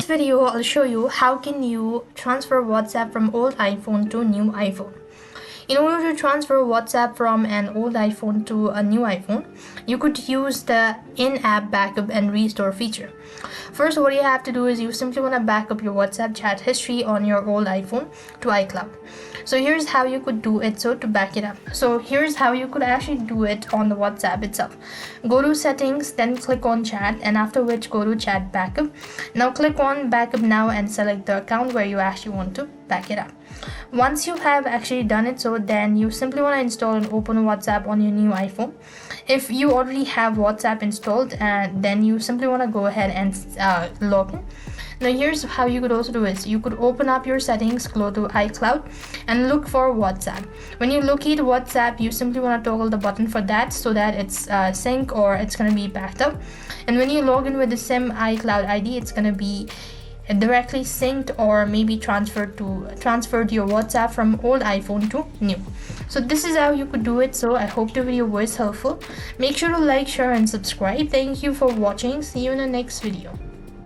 video, I'll show you how can you transfer WhatsApp from old iPhone to new iPhone. In order to transfer WhatsApp from an old iPhone to a new iPhone, you could use the in-app backup and restore feature. First, what you have to do is you simply want to back up your WhatsApp chat history on your old iPhone to iCloud. So here's how you could do it. So to back it up, so here's how you could actually do it on the WhatsApp itself. Go to settings, then click on chat, and after which go to chat backup. Now click on backup now and select the account where you actually want to back it up. Once you have actually done it, so then you simply want to install and open WhatsApp on your new iPhone. If you already have WhatsApp installed, then you simply want to go ahead and log in. Now here's how you could also do it. You could open up your settings, go to iCloud and look for WhatsApp. When you locate WhatsApp, you simply want to toggle the button for that so that it's sync or it's going to be backed up. And when you log in with the same iCloud ID, it's going to be directly synced or maybe transferred your WhatsApp from old iPhone to new. So this is how you could do it. So I hope the video was helpful. Make sure to like, share and subscribe. Thank you for watching. See you in the next video.